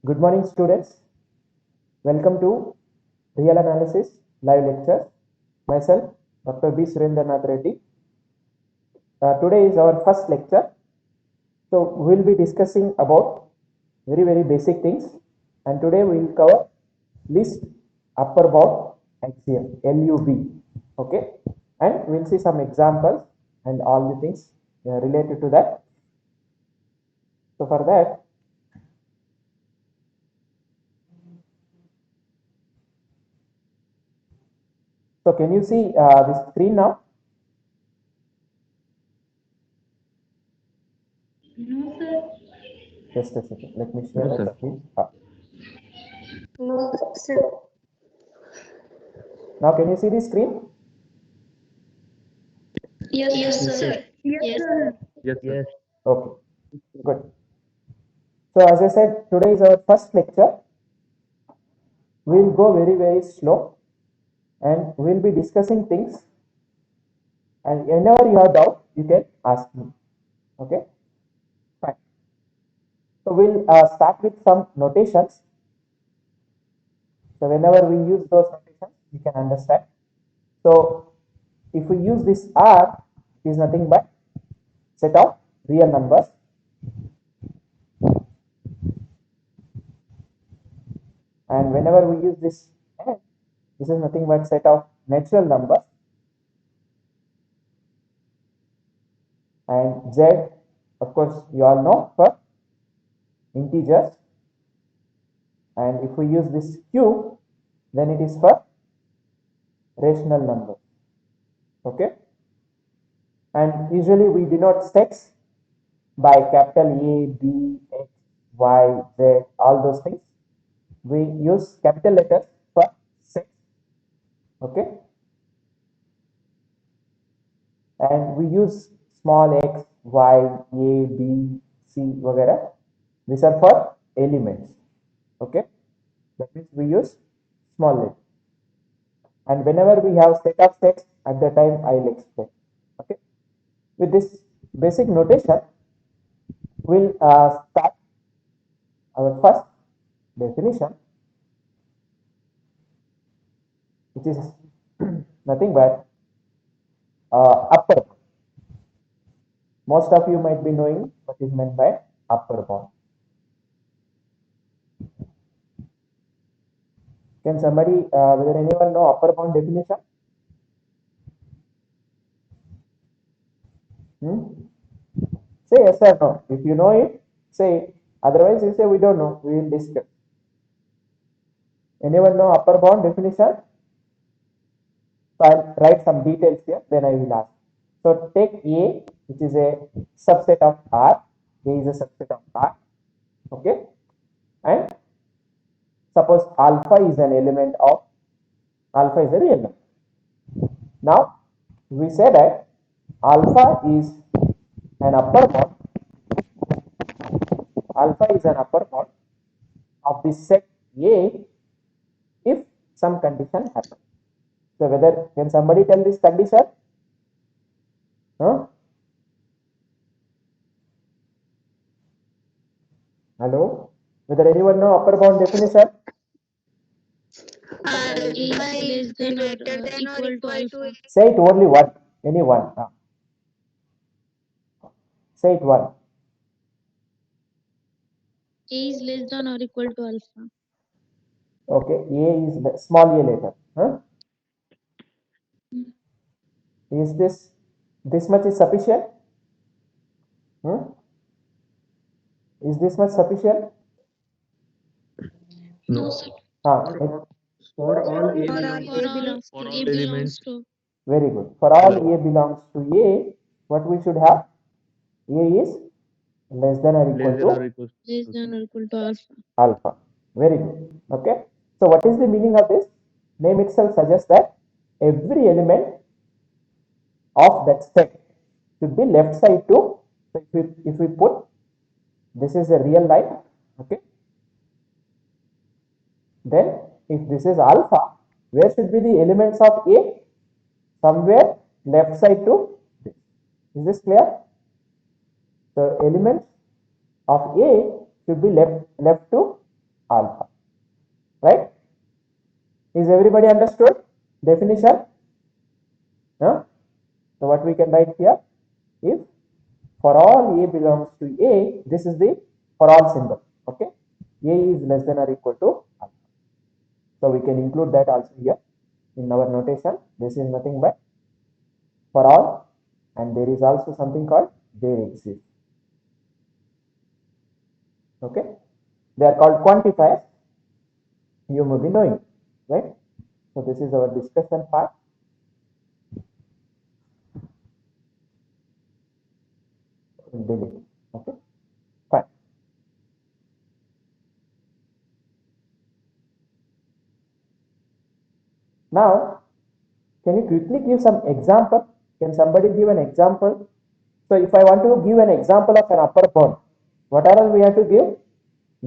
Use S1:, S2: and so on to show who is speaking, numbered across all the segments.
S1: Good morning, students. Welcome to Real Analysis live lecture. Myself, Dr. B. Surendranath Reddy. Today is our first lecture. So, we'll be discussing about very basic things. And today we will cover list upper bound axiom, LUB. Okay. And we'll see some examples and all the things related to that. So, for that, so can you see the screen now?
S2: No, sir.
S1: Just a second. Let me share
S3: No,
S1: the
S3: sir.
S1: screen.
S2: No, sir.
S1: Now, can you see the screen?
S2: Yes,
S3: Yes,
S2: sir.
S3: sir.
S2: Yes, sir.
S3: Yes, sir.
S1: Okay, good. So, as I said, today is our first lecture. We will go very slow and we will be discussing things. And whenever you have doubt, you can ask me. Okay, fine. So, we'll start with some notations. So, whenever we use those notations, you can understand. So, if we use this R, it is nothing but set of real numbers. And whenever we use this N, this is nothing but set of natural numbers. And Z, of course, you all know, for integers. And if we use this Q, then it is for rational numbers. Okay. And usually we denote sets by capital A, B, X, Y, Z, all those things. We use capital letters for sets. Okay. And we use small x, y, a, b, c, वगैरह. These are for elements. Okay. That means we use small letters. And whenever we have set of sets, at the time I will explain. Okay. With this basic notation, we'll start our first definition, which is nothing but upper. Most of you might be knowing what is meant by upper bound. Can somebody, whether anyone know upper bound definition? Say yes or no. If you know it, say it. Otherwise, you say we don't know. We will discuss. Anyone know upper bound definition? So I'll write some details here, then I will ask. So take A, which is a subset of R. A is a subset of R. Okay. And suppose alpha is an element of alpha is a real number. Now we say that alpha is an upper bound. Alpha is an upper bound of the set A if some condition happens. So whether can somebody tell this condition? Huh? Hello? Whether anyone know upper bound definition?
S2: Alpha is greater than or equal to.
S1: Say it only one. Anyone. Say it one.
S2: A is less than or equal to alpha.
S1: Okay. A is the small a letter. Huh? Is this much is sufficient? Hmm? Is this much sufficient?
S2: No,
S3: No.
S2: sir.
S3: For all A
S2: For
S3: belongs
S2: all
S3: for
S2: A
S3: all
S2: belongs
S3: elements.
S2: to
S1: Very good. For all
S3: Hello.
S1: A belongs to A, what we should have? A is less than or equal
S3: Less than or
S1: to
S3: equals
S2: less
S3: to
S2: than or equal to alpha.
S1: alpha. Very good. Okay. So what is the meaning of this? Name itself suggests that every element of that set should be left side to. So if we put this is a real line, okay, then if this is alpha, where should be the elements of A? Somewhere left side to this. Is this clear? So elements of A should be left to alpha. Right? Is everybody understood definition? Huh? So what we can write here is for all A belongs to A, this is the for all symbol. Okay, A is less than or equal to alpha. So we can include that also here in our notation. This is nothing but for all, and there is also something called there exists. Okay, they are called quantifiers. You may be knowing, right? So this is our discussion part. Delete. Okay, fine. Now, can you quickly give some example? Can somebody give an example? So if I want to give an example of an upper bound, what are all we have to give?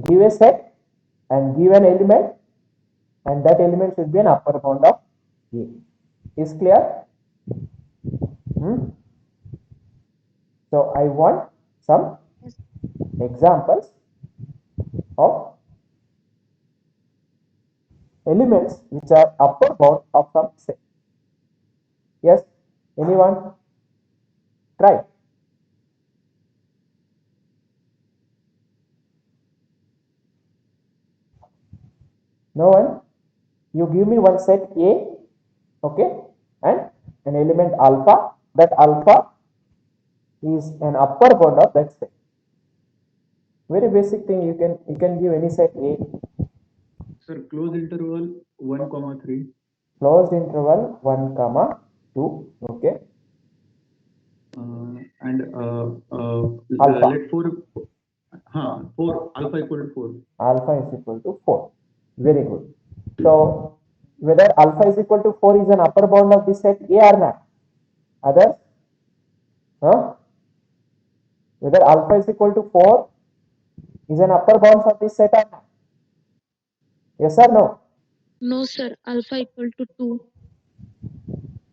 S1: Give a set and give an element, and that element should be an upper bound of A. Is clear? So I want some examples of elements which are upper bound of some set. Yes? Anyone? Try. No one? You give me one set A, okay, and an element alpha. That alpha is an upper bound of that set. Very basic thing. You can give any set A.
S3: Sir, closed interval 1 comma 3.
S1: Closed interval 1 comma 2. Okay.
S3: And
S1: Alpha.
S3: let 4 alpha equal to 4.
S1: Alpha is equal to 4. Very good. So whether alpha is equal to 4 is an upper bound of this set A or not? Others? Huh? Whether alpha is equal to 4 is an upper bound for this set or not? Yes or no?
S2: No, sir. Alpha equal to 2.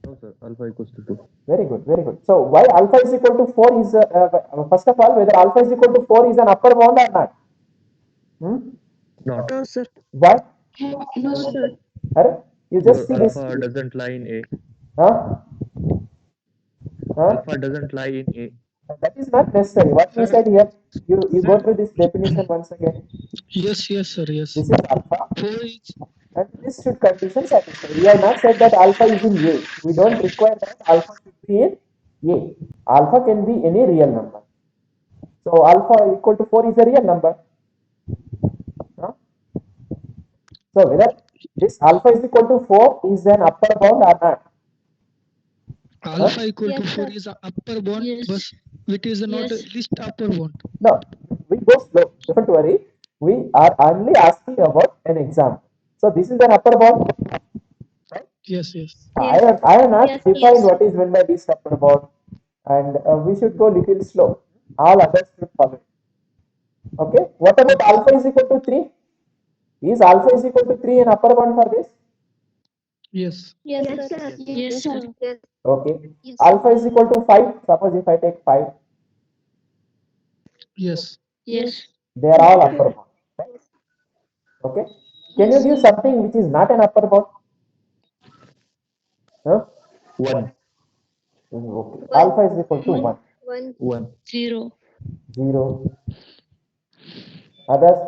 S4: No, sir. Alpha equals to 2.
S1: Very good, very good. So why alpha is equal to 4 is, first of all, whether alpha is equal to 4 is an upper bound or not?
S4: Not.
S2: No, sir.
S1: Why?
S2: No, sir.
S1: You just see this.
S4: Alpha doesn't lie in A.
S1: Huh? Huh?
S4: Alpha doesn't lie in A.
S1: That is not necessary. What we said here, you go through this definition once again.
S5: Yes, sir. Yes.
S1: This is alpha,
S5: 4 is
S1: and this should condition satisfy. We have not said that alpha is in A. We don't require that alpha should be in A. Alpha can be any real number. So alpha equal to 4 is a real number. Huh? So whether this alpha is equal to 4 is an upper bound or not?
S5: alpha equal to
S2: Yes,
S5: 4
S2: sir.
S5: is a upper bound,
S2: Yes.
S5: but it is not
S2: Yes.
S5: a least upper bound.
S1: No, we go slow. Don't worry. We are only asking about an example. So this is an upper bound. Right?
S5: Yes.
S1: I have not
S2: Yes,
S1: defined
S2: yes.
S1: what is meant by this upper bound, and we should go little slow. All others should follow. Okay. What about alpha is equal to 3? Is alpha is equal to 3 an upper bound for this?
S5: Yes.
S2: Yes, sir. Yes, sir.
S1: Okay. Alpha is equal to 5. Suppose if I take 5,
S5: Yes.
S2: Yes.
S1: they are all upper bound. Right? Okay. Can you give something which is not an upper bound? Huh?
S4: 1.
S1: Okay. Alpha is equal to 1.
S4: 1.
S2: 0.
S1: 0. Others?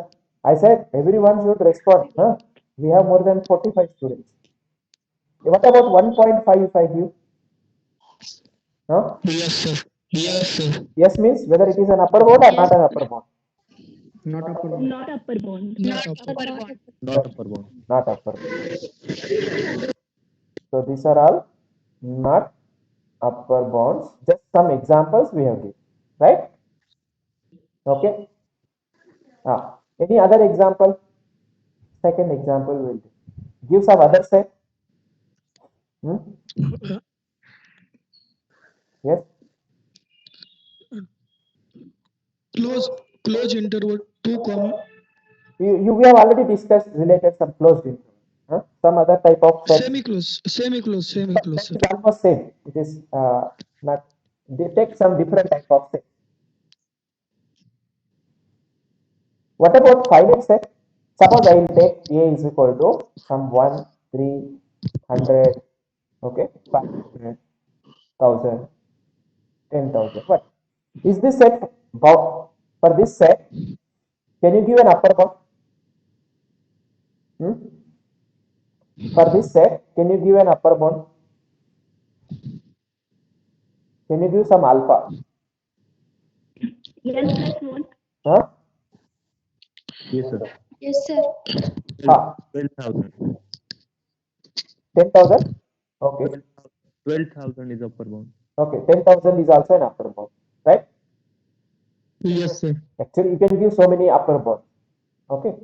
S1: I said everyone should respond. Huh? We have more than 45 students. What about 1.5 if I give? Huh?
S5: Yes, sir. Yes, sir.
S1: Yes means whether it is an upper bound or not an upper bound?
S3: Not upper bound.
S2: Not upper bound.
S5: Not upper
S2: bound.
S4: Not upper bound.
S1: Not upper bound. So these are all not upper bounds. Just some examples we have given. Right? Okay. Any other example? Second example will do. Give some other set. Yes.
S5: Close interval 2 comma
S1: We have already discussed related some closed interval. Some other type of set.
S5: semi-close, sir.
S1: That is almost same. It is not. They take some different type of set. What about finite set? Suppose I will take A is equal to some 1, 3, 100, okay, 500, 1000, 10,000. But is this set for this set? Can you give an upper bound? For this set, can you give an upper bound? Can you give some alpha?
S2: N plus 1.
S1: Huh?
S4: Yes, sir.
S2: Yes, sir.
S4: 12,000.
S1: 10,000? Okay.
S4: 12,000 is upper bound.
S1: Okay. 10,000 is also an upper bound, right?
S5: Yes, sir.
S1: Actually, you can give so many upper bounds. Okay.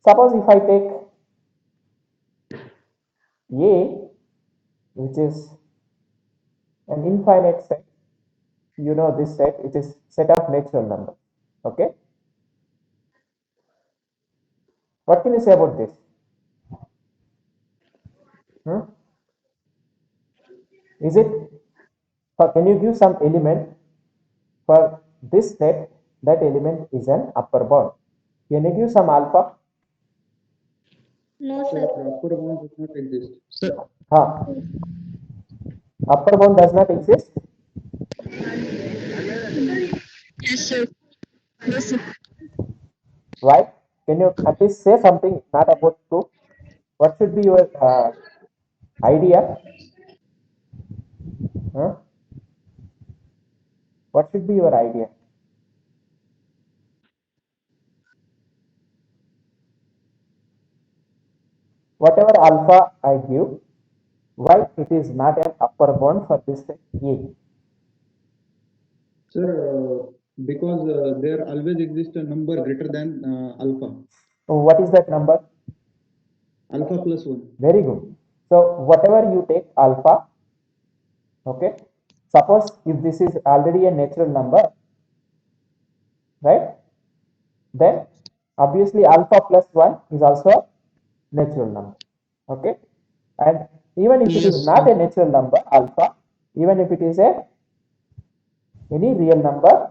S1: Suppose if I take A, which is an infinite set, you know this set, it is set of natural numbers. Okay. What can you say about this? Is it, can you give some element for this set? That element is an upper bound. Can you give some alpha?
S2: No,
S3: Sir,
S2: sir.
S3: upper bound does not exist.
S5: Sir,
S1: Huh. Upper bound does not exist.
S2: Yes, sir. Yes, sir.
S1: Why? Can you at least say something not about two? What should be your idea? Huh? What should be your idea? Whatever alpha I give, why it is not an upper bound for this set A?
S3: Sir, because there always exists a number greater than alpha.
S1: So what is that number?
S3: Alpha plus 1.
S1: Very good. So whatever you take alpha, okay. Suppose if this is already a natural number, right? Then obviously alpha plus 1 is also a natural number. Okay. And even if it is
S5: Yes,
S1: not
S5: sir.
S1: a natural number, alpha, even if it is any real number,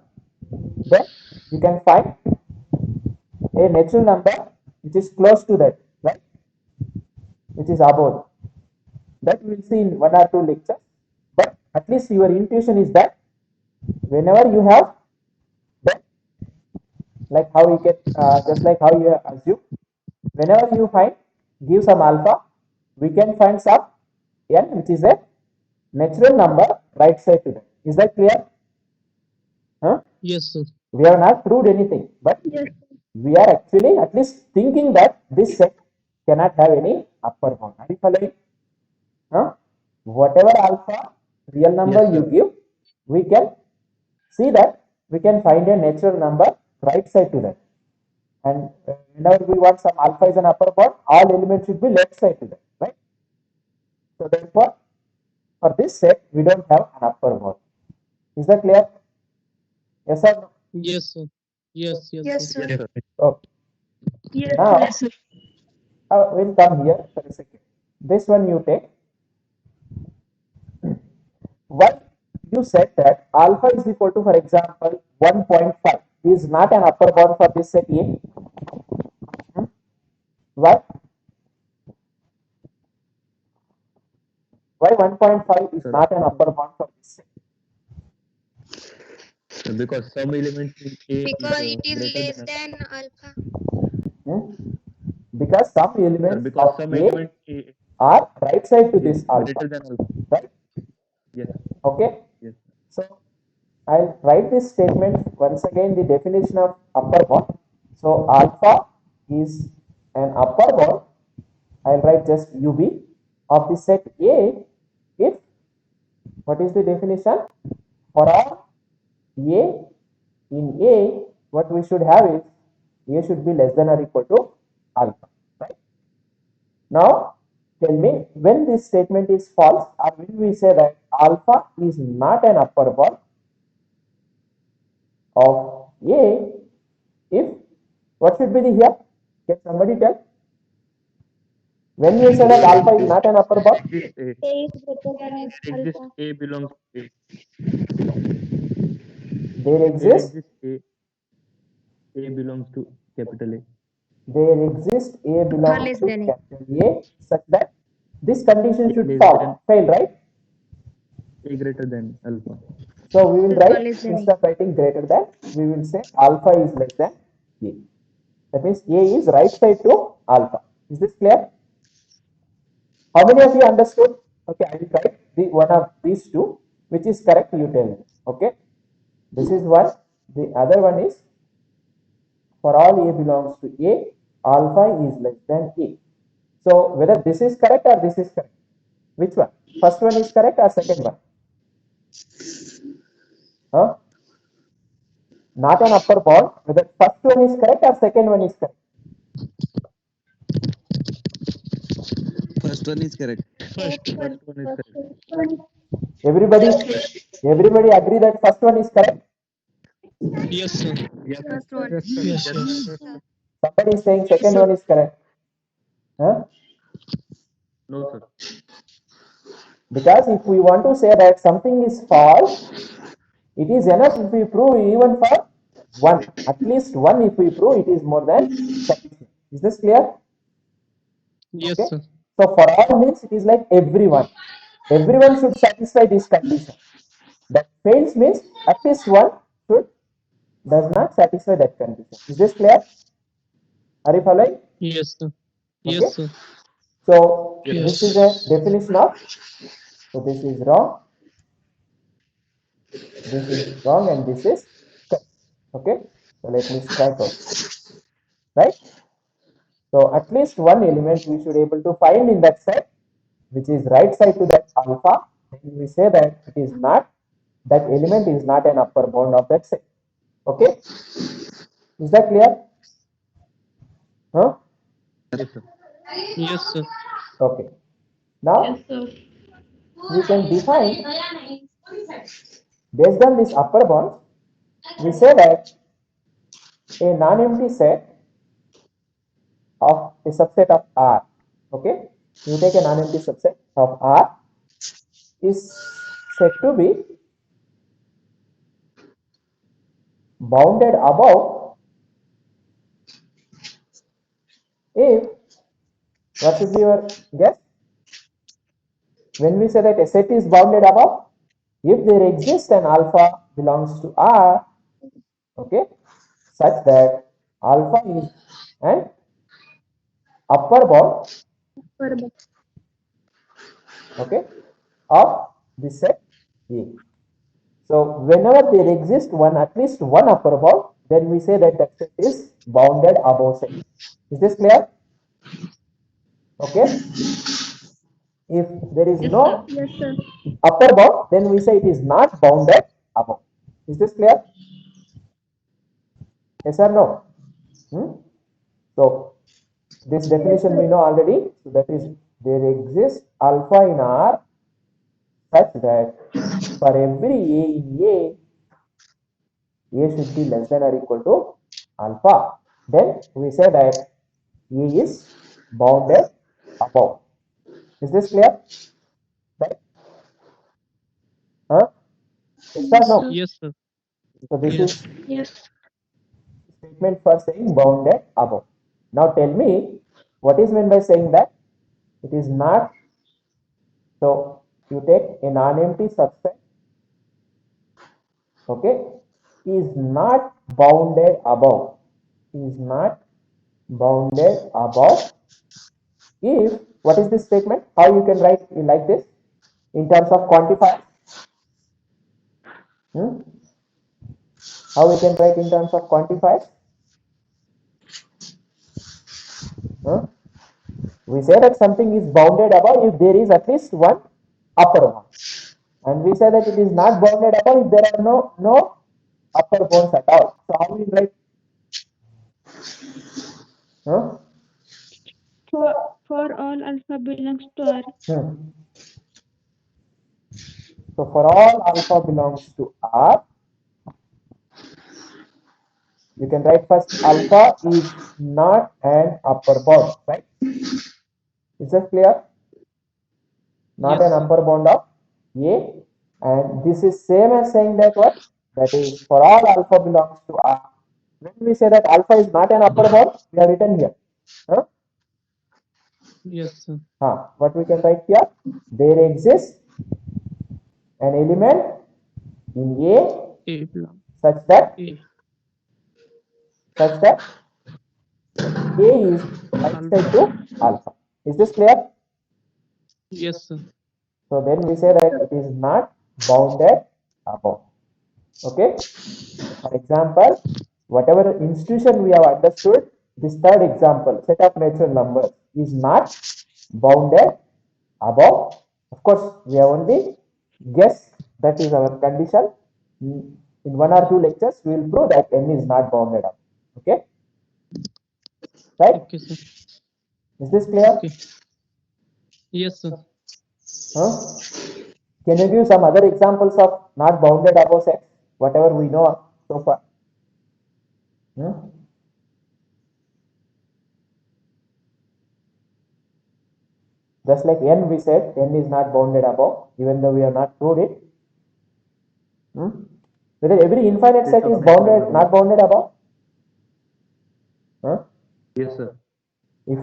S1: then you can find a natural number which is close to that, right? Which is above. That we will see in one or two lectures. But at least your intuition is that whenever you have that, like how you get, just like how you assume, whenever you find, give some alpha, we can find some n which is a natural number right side to that. Is that clear? Huh?
S5: Yes, sir.
S1: We have not proved anything, but
S2: Yes.
S1: we are actually at least thinking that this set cannot have any upper bound. Are you following? Huh? Whatever alpha real number
S4: Yes,
S1: you
S4: sir.
S1: give, we can see that we can find a natural number right side to that. And whenever we want some alpha is an upper bound, all elements should be left side to that, right? So therefore, for this set, we don't have an upper bound. Is that clear? Yes or no?
S5: Yes, sir. Yes, yes,
S2: Yes,
S5: sir.
S2: sir.
S4: Yes, sir.
S1: Okay.
S2: Yes,
S1: Now,
S2: yes, sir.
S1: we'll come here for a second. This one you take. Why you said that alpha is equal to, for example, 1.5 is not an upper bound for this set A? Why? Why 1.5 is
S4: Sir.
S1: not an upper bound for this set?
S4: Because some elements in A
S6: Because
S4: is
S6: it is
S4: greater
S6: less
S4: than
S6: than alpha.
S1: Because some
S4: sir,
S1: elements
S4: because
S1: of
S4: some
S1: A
S4: element A
S1: are right side to
S4: is
S1: this alpha,
S4: greater than alpha.
S1: right?
S4: Yes,
S1: Okay.
S4: yes.
S1: So I'll write this statement once again, the definition of upper bound. So alpha is an upper bound. I'll write just UB of the set A if, what is the definition? For all A, in A, what we should have is A should be less than or equal to alpha, right? Now, tell me when this statement is false, or when we say that alpha is not an upper bound of A, if, what should be the here? Can somebody tell? When you say that alpha is not an upper bound,
S4: Exist A.
S2: A is greater than
S4: Exist
S2: alpha.
S4: A belongs to A.
S1: there
S4: There
S1: exists
S4: exists A. A belongs to capital A.
S1: there exists A belongs
S2: less
S1: to
S2: than A.
S1: capital A such that this condition
S4: A
S1: should
S4: less
S1: fail, right?
S4: A greater than alpha.
S1: So we will
S2: Alpha
S1: write,
S2: less than A.
S1: instead of writing greater than, we will say alpha is less than A. That means A is right side to alpha. Is this clear? How many of you understood? Okay, I will write the one of these two, which is correct, you tell me. Okay, this is one. The other one is, for all A belongs to A, alpha is less than A. So whether this is correct or this is correct, which one? First one is correct or second one? Huh? Not an upper bound, whether first one is correct or second one is correct.
S6: First one is correct.
S5: First.
S4: First one is correct.
S1: Everybody agree that first one is correct?
S5: Yes, sir.
S4: Yes, sir.
S2: First one.
S4: Yes, sir.
S5: Yes,
S4: Yes,
S5: yes.
S4: sir.
S1: Somebody is saying second one is correct. Huh?
S4: No, sir.
S1: Because if we want to say that something is false, it is enough if we prove even for one. At least one if we prove, it is more than sufficient. Is this clear?
S5: Yes,
S1: Okay.
S5: sir.
S1: So for all means it is like everyone. Everyone should satisfy this condition. That fails means at least one should does not satisfy that condition. Is this clear? Are you following?
S5: Yes, sir.
S1: Okay.
S5: Yes, sir.
S1: So
S5: Yes.
S1: this is a definition of. So this is wrong. This is wrong and this is correct. Okay. So let me strike out. Right. So at least one element we should able to find in that set, which is right side to that alpha. Then we say that it is not, that element is not an upper bound of that set. Okay. Is that clear? Huh?
S4: Yes, sir.
S5: Yes, sir.
S1: Okay. Now we can define, based on this upper bound, we say that a non-empty set of a subset of R. Okay. You take a non-empty subset of R is said to be bounded above if, what should be your guess? When we say that a set is bounded above, if there exists an alpha belongs to R, okay, such that alpha is an upper bound, okay, of the set A. So whenever there exists one, at least one upper bound, then we say that that set is bounded above set. Is this clear? Okay. If there is no upper bound, then we say it is not bounded above. Is this clear? Yes or no? So this definition we know already. So that is, there exists alpha in R such that for every A in A should be less than or equal to alpha. Then we say that A is bounded above. Is this clear? Right? Huh? Yes or no?
S5: Yes, sir.
S1: So this
S5: Yes.
S1: is statement for saying bounded above. Now tell me, what is meant by saying that it is not? So you take a non-empty subset, okay, is not bounded above, is not bounded above if, what is this statement? How you can write like this in terms of quantifiers? How we can write in terms of quantifiers? We say that something is bounded above if there is at least one upper bound, and we say that it is not bounded above if there are no upper bounds at all. So how we write?
S2: For all alpha belongs to R.
S1: So for all alpha belongs to R, you can write first alpha is not an upper bound, right? Is that clear? Not
S5: Yes,
S1: an
S5: sir.
S1: upper bound of A, and this is same as saying that what? That is, for all alpha belongs to R. When we say that alpha is not an upper bound, we have written here. Huh?
S5: Yes, sir.
S1: What we can write here? There exists an element in A
S5: A belong.
S1: such that
S5: A.
S1: A is right side to alpha. Is this clear?
S5: Yes, sir.
S1: So then we say that it is not bounded above. Okay. For example, whatever institution we have understood, this third example, set of natural numbers, is not bounded above. Of course, we have only guessed that is our condition. In one or two lectures, we will prove that n is not bounded up. Okay, right?
S5: Okay, sir.
S1: Is this clear?
S5: Okay. Yes, sir.
S1: Huh? Can you give some other examples of not bounded above sets? Whatever we know so far. Hmm? Just like n, we said n is not bounded above, even though we have not proved it. Whether every infinite set is bounded, not bounded above? Huh?
S4: Yes, sir.
S1: If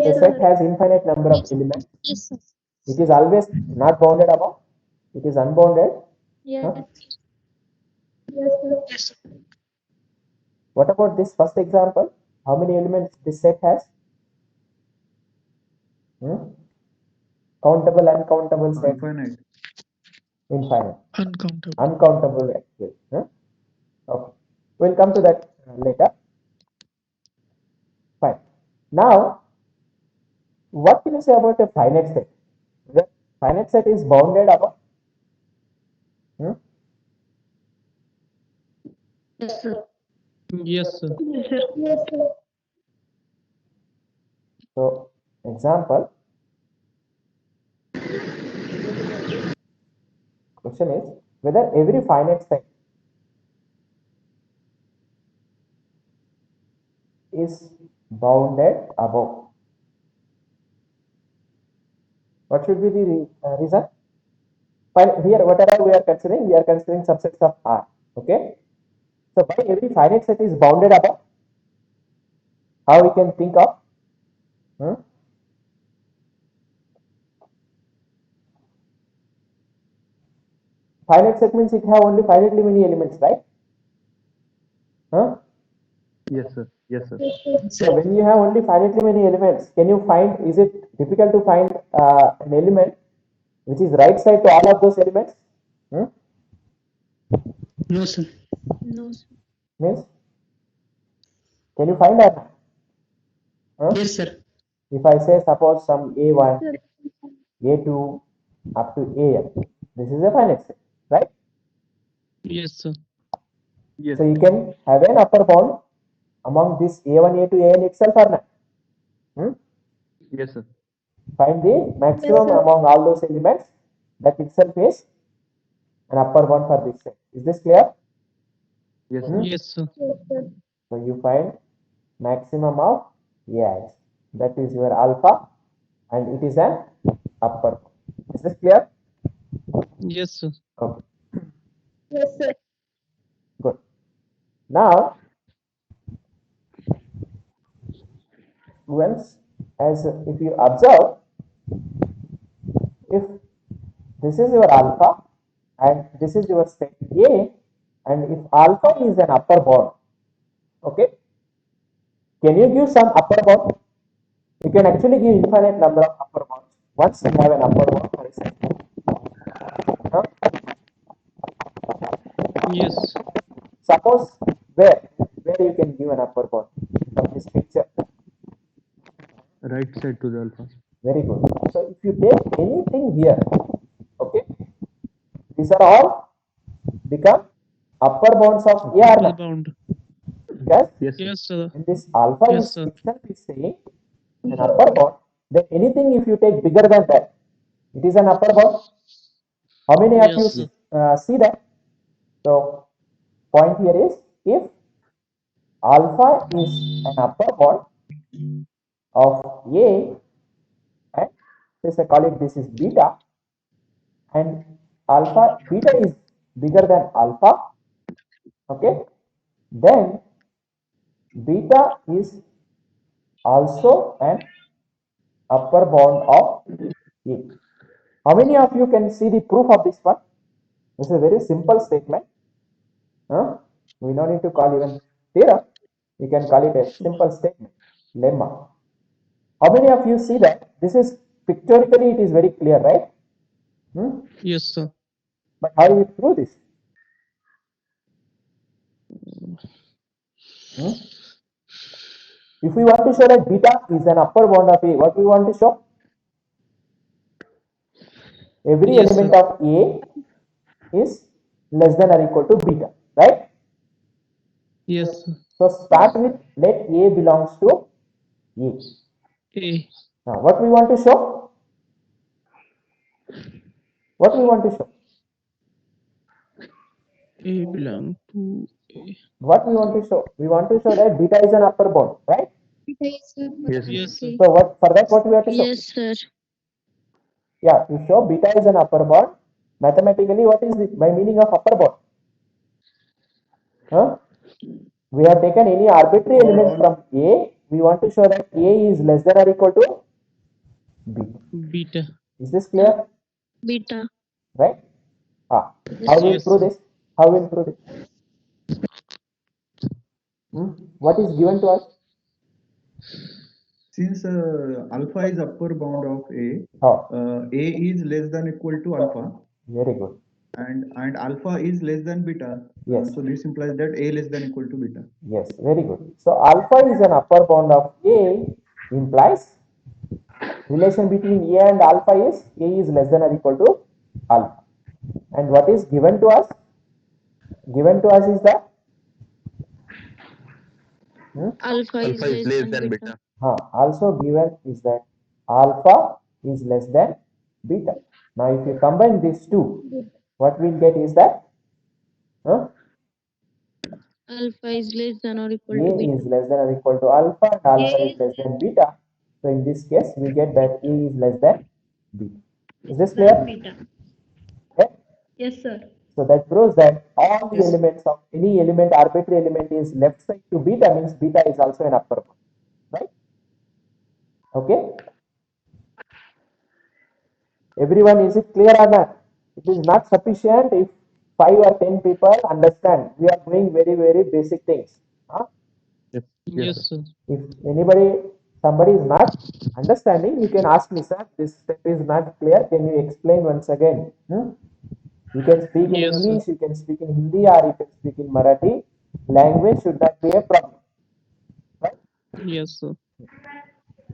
S1: a set has infinite number of elements,
S2: Yes, sir.
S1: it is always not bounded above. It is unbounded.
S2: Yes.
S1: Huh?
S2: Yes, sir.
S1: What about this first example? How many elements this set has? Countable, uncountable set,
S3: Infinite.
S1: infinite,
S5: Uncountable.
S1: uncountable actually. Okay, we'll come to that later. Fine. Now, what can you say about a finite set? The finite set is bounded above.
S2: Yes, sir.
S5: Yes, sir.
S2: Yes, sir. Yes, sir.
S1: So, example, question is whether every finite set is bounded above. What should be the reason? Here, whatever we are considering subsets of R. Okay. So, why every finite set is bounded above? How we can think of? Finite set means it have only finitely many elements, right?
S4: Yes, sir. Yes, sir.
S1: So when you have only finitely many elements, can you find? Is it difficult to find an element which is right side to all of those elements?
S5: No, sir.
S2: No, sir.
S1: Means, can you find that?
S5: Yes, sir.
S1: If I say suppose some A1,
S2: Sir.
S1: A2 up to AN, this is a finite set, right?
S5: Yes, sir.
S4: Yes.
S1: So you can have an upper bound among this A1, A2, AN itself or not.
S4: Yes, sir.
S1: Find the maximum among all those elements, that itself is an upper bound for this set. Is this clear?
S4: Yes, sir.
S5: Yes, sir.
S2: Yes, sir.
S1: So you find maximum of AIs. That is your alpha, and it is an upper bound. Is this clear?
S5: Yes, sir.
S1: Okay,
S2: Yes, sir.
S1: good. Now, once as if you observe, if this is your alpha and this is your set A, and if alpha is an upper bound, okay, can you give some upper bound? You can actually give infinite number of upper bounds once you have an upper bound for a set.
S5: Yes.
S1: Suppose where you can give an upper bound from this picture.
S4: Right side to the alpha.
S1: Very good. So if you take anything here, okay, these are all become upper bounds of A or
S5: Upper
S1: not?
S5: bound.
S1: Because
S4: Yes, sir.
S5: Yes, sir.
S1: when this alpha
S5: Yes,
S1: is
S5: sir.
S1: itself is saying an upper bound, then anything if you take bigger than that, it is an upper bound. How many of you
S5: Yes, sir.
S1: see that? So point here is if alpha is an upper bound of A, and let's say call it this is beta, and alpha beta is bigger than alpha, okay, then beta is also an upper bound of A. How many of you can see the proof of this one? This is a very simple statement. We don't need to call even theorem. We can call it a simple statement, lemma. How many of you see that? This is pictorially it is very clear, right?
S5: Yes, sir.
S1: But how do we prove this? If we want to show that beta is an upper bound of A, what we want to show? Every
S5: Yes,
S1: element
S5: sir.
S1: of A is less than or equal to beta, right?
S5: Yes, sir.
S1: So start with let A belongs to A.
S5: A.
S1: Now what we want to show? What we want to show?
S5: A belong to A.
S1: What we want to show? We want to show that beta is an upper bound, right?
S4: Yes, sir.
S5: Yes, sir.
S1: So what for that what we have to show?
S2: Yes, sir.
S1: Yeah, to show beta is an upper bound, mathematically what is the by meaning of upper bound? We have taken any arbitrary element from A, we want to show that A is less than or equal to B.
S5: Beta.
S1: Is this clear?
S2: Beta.
S1: Right? How will
S5: Yes,
S1: prove
S5: sir.
S1: this? How will prove this? What is given to us?
S3: Since alpha is upper bound of A,
S1: How?
S3: A is less than equal to alpha,
S1: Very good.
S3: and alpha is less than beta.
S1: Yes.
S3: So this implies that A less than equal to beta.
S1: Yes, very good. So alpha is an upper bound of A implies relation between A and alpha is A is less than or equal to alpha. And what is given to us? Given to us is that
S2: Alpha is less than beta.
S1: also given is that alpha is less than beta. Now if you combine these two, what we'll get is that
S2: Alpha is less than or equal
S1: A
S2: to beta.
S1: is less than or equal to alpha and alpha is less than beta. So in this case, we get that A is less than beta. Is this clear? Okay.
S7: Yes, sir.
S1: So that proves that all the elements of any element, arbitrary element is left side to beta means beta is also an upper bound, right? Okay. Everyone, is it clear or not? It is not sufficient if 5 or 10 people understand. We are doing very basic things.
S5: Yes, sir.
S1: If somebody is not understanding, you can ask me, sir, this step is not clear. Can you explain once again? You can speak in
S5: Yes, sir.
S1: English, you can speak in Hindi, or you can speak in Marathi. Language should not be a problem. Right?
S5: Yes, sir.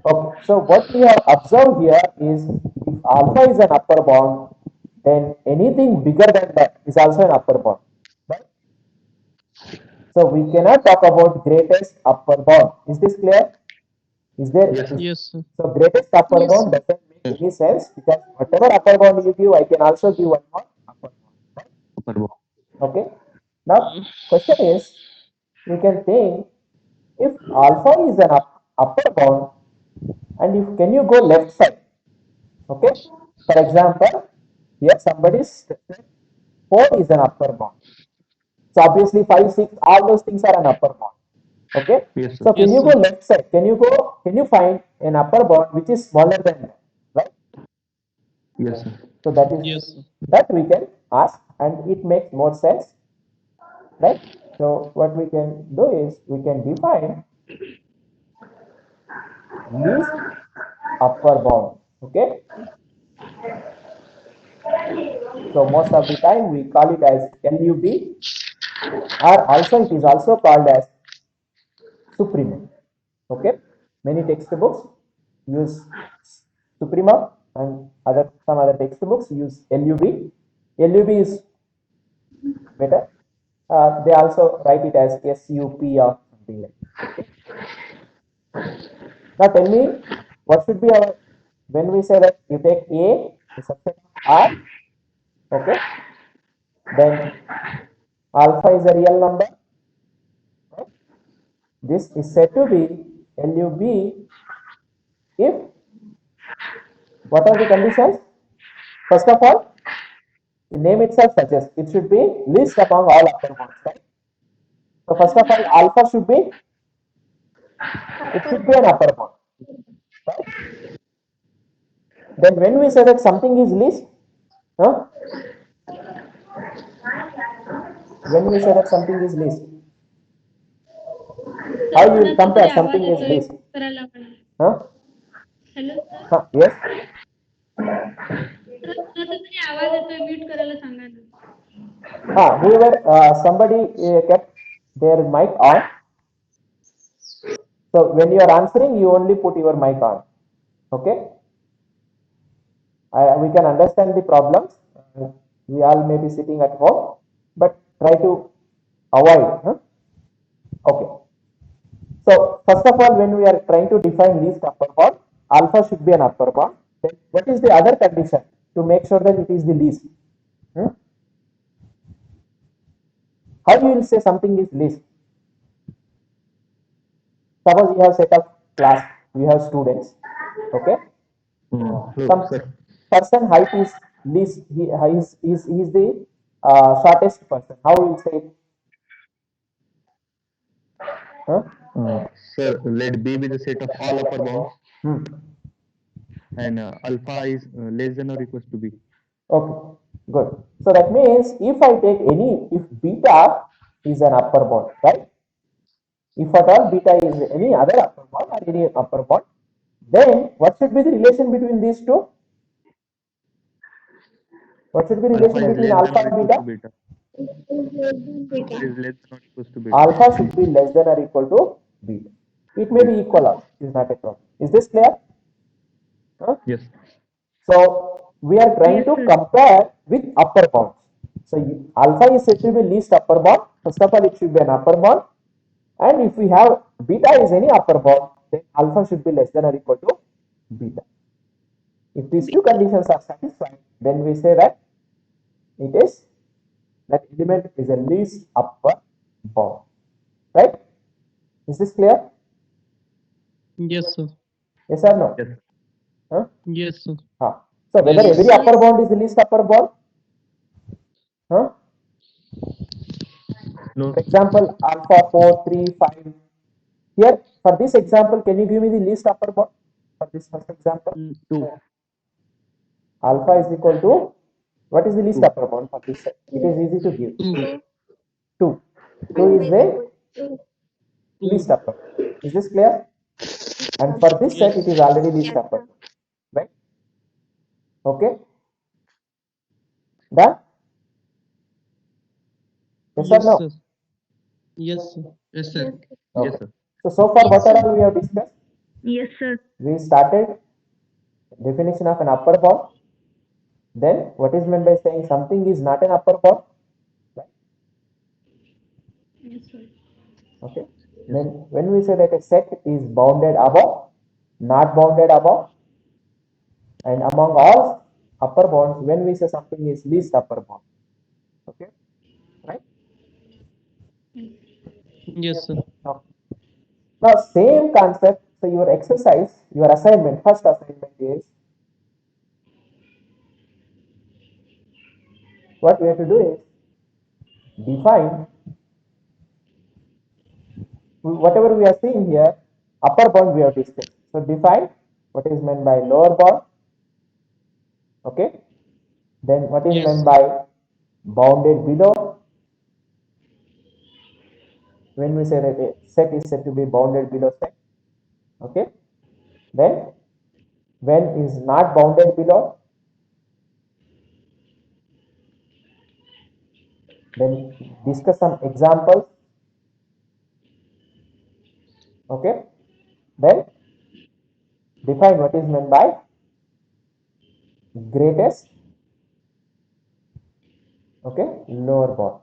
S1: Okay. So what we have observed here is if alpha is an upper bound, then anything bigger than that is also an upper bound. Right? So we cannot talk about greatest upper bound. Is this clear? Is there?
S5: Yes, sir.
S1: So greatest upper
S2: Yes,
S1: bound doesn't make any sense because whatever upper bound you give, I can also give one more upper bound.
S4: Upper bound.
S1: Okay. Now question is, we can think if alpha is an upper bound, and if can you go left side? Okay. For example, here somebody said 4 is an upper bound. So obviously 5, 6, all those things are an upper bound. Okay.
S4: Yes, sir.
S1: So can
S5: Yes,
S1: you go
S5: sir.
S1: left side? Can you find an upper bound which is smaller than that? Right?
S4: Yes, sir.
S1: So that is
S5: Yes, sir.
S1: that we can ask, and it makes more sense, right? So what we can do is we can define least upper bound. Okay. So most of the time we call it as LUB, or also it is also called as supremum. Okay. Many textbooks use supremum, and some other textbooks use LUB. LUB is better. They also write it as SUP or something like that. Okay. Now tell me, what should be our, when we say that you take A, the subset R, okay, then alpha is a real number, right? This is said to be LUB if, what are the conditions? First of all, the name itself suggests it should be least among all upper bounds, right? So first of all, alpha should be It should be an upper bound. Right? Then when we say that something is least, huh? When we say that something is least, how you will compare something is least?
S2: करायला पण
S1: Huh?
S2: Hello sir
S1: Huh? Yes?
S2: कोणाचा तरी आवाज येतोय mute करायला सांगा ना
S1: Whoever, somebody kept their mic on. So when you are answering, you only put your mic on. Okay? We can understand the problems. We all may be sitting at home, but try to avoid. Huh? Okay. So first of all, when we are trying to define least upper bound, alpha should be an upper bound. Then what is the other condition to make sure that it is the least? Hmm? How you will say something is least? Suppose you have set up class, you have students. Okay. Some person height is least. He is the shortest person. How will you say it? Huh?
S4: Sir, let B be the set of all upper bounds,
S1: Hmm.
S4: and alpha is less than or equals to B.
S1: Okay, good. So that means if I take if beta is an upper bound, right? If at all beta is any other upper bound or any upper bound, then what should be the relation between these two? What should be the relation
S4: Alpha is
S1: between
S4: less
S1: alpha
S4: than or
S1: and
S4: equals to
S1: beta?
S4: beta. Alpha is less than or equals to beta.
S1: Alpha should be less than or equal to beta. It may be equal also, it is not a problem. Is this clear? Huh?
S4: Yes.
S1: So we are trying to compare with upper bounds. So alpha is said to be least upper bound. First of all, it should be an upper bound. And if we have beta is any upper bound, then alpha should be less than or equal to beta. If these two conditions are satisfied, then we say that that element is a least upper bound. Right? Is this clear?
S5: Yes, sir.
S1: Yes or no?
S4: Yes.
S1: Huh?
S5: Yes, sir.
S1: So whether
S5: Yes.
S1: every upper bound is the least upper bound? Huh?
S4: No.
S1: For example, alpha 4, 3, 5. Here, for this example, can you give me the least upper bound for this first example?
S4: 2.
S1: Alpha is equal to, what is the least upper bound for this set? It is easy to give. 2. 2 is the least upper. Is this clear? And for this set, it is already least upper. Right? Okay? Done? Yes or no?
S5: Sir. Yes, sir.
S6: Yes, sir.
S1: Okay.
S4: Yes, sir.
S1: So far, what are all we have discussed?
S2: Yes, sir.
S1: We started definition of an upper bound. Then, what is meant by saying something is not an upper bound? Right?
S2: Yes, sir.
S1: Okay. Then, when we say that a set is bounded above, not bounded above, and among all upper bounds, when we say something is least upper bound. Okay. Right?
S5: Yes, sir.
S1: Now, same concept. So, your exercise, your assignment, first assignment is what we have to do is define whatever we are seeing here, upper bound we have discussed. So, define what is meant by lower bound. Okay. Then, what is
S5: Yes.
S1: meant by bounded below? When we say that a set is said to be bounded below set. Okay. Then, when is not bounded below? Then discuss some examples. Okay. Then define what is meant by greatest. Okay. Lower bound.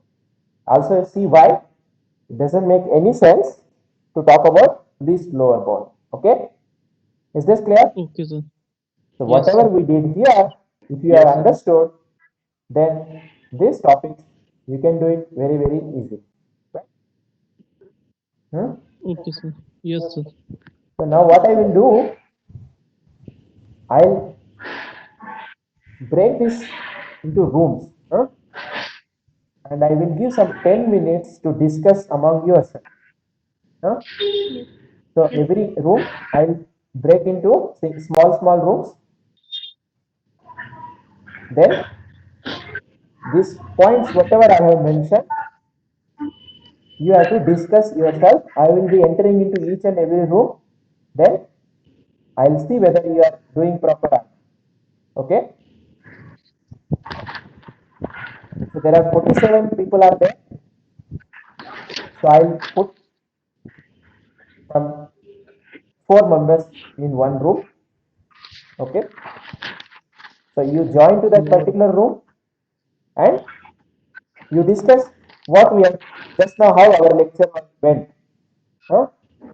S1: Also see why it doesn't make any sense to talk about least lower bound. Okay. Is this clear?
S5: Okay, sir.
S1: So
S5: Yes,
S1: whatever
S5: sir.
S1: we did here, if you
S4: Yes,
S1: have
S4: sir.
S1: understood, then this topic you can do it very, very easy. Right?
S5: Okay, sir. Yes, sir.
S1: So now what I will do, I'll break this into rooms, and I will give some 10 minutes to discuss among yourself. So So every room I'll break into small rooms. Then these points, whatever I have mentioned, you have to discuss yourself. I will be entering into each and every room. Then I'll see whether you are doing proper. Okay. So there are 47 people are there. So I'll put some 4 members in one room. Okay. So you join to that particular room and you discuss what we have just now, how our lecture went.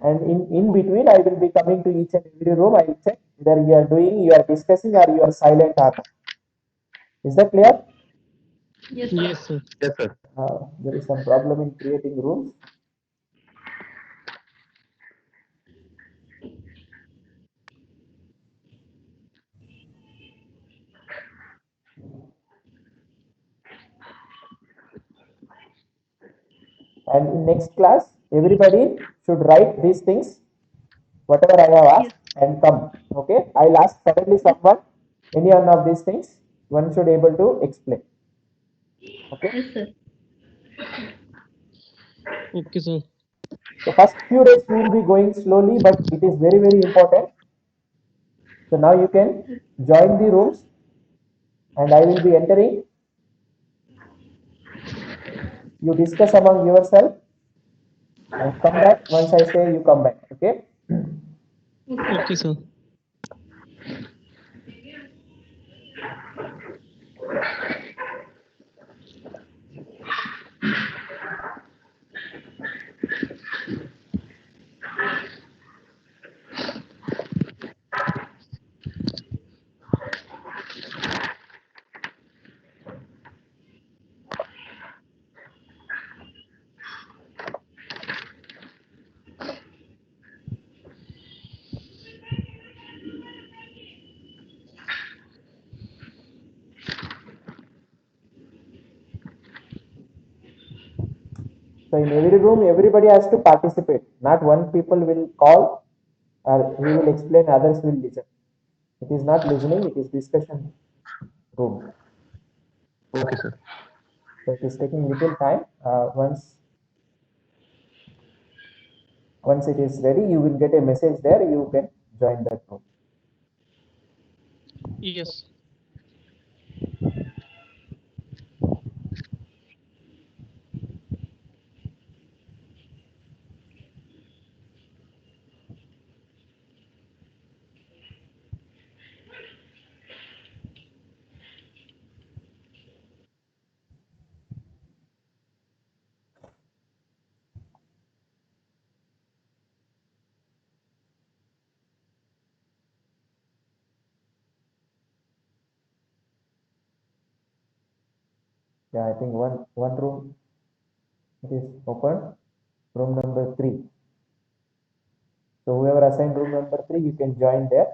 S1: And in between, I will be coming to each and every room. I will check whether you are discussing, or you are silent or not. Is that clear?
S2: Yes,
S5: Yes, sir.
S4: Yes, sir.
S1: There is some problem in creating rooms. And in next class, everybody should write these things, whatever I have asked, and come. Okay, I'll ask suddenly someone any one of these things. One should able to explain. Okay.
S2: yes, sir.
S5: Okay, sir.
S1: So first few days we will be going slowly, but it is very important. So now you can join the rooms, and I will be entering. You discuss among yourself and come back once I say you come back. Okay.
S5: Okay, sir.
S1: So in every room, everybody has to participate. Not one people will call or he will explain, others will listen. It is not listening, it is discussion room.
S4: Okay, sir.
S1: So it is taking little time. Once it is ready, you will get a message there. You can join that room.
S5: Yes.
S1: Yeah, I think one room it is open. Room number 3. So whoever assigned room number 3, you can join there.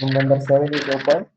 S1: Room number 7 is open.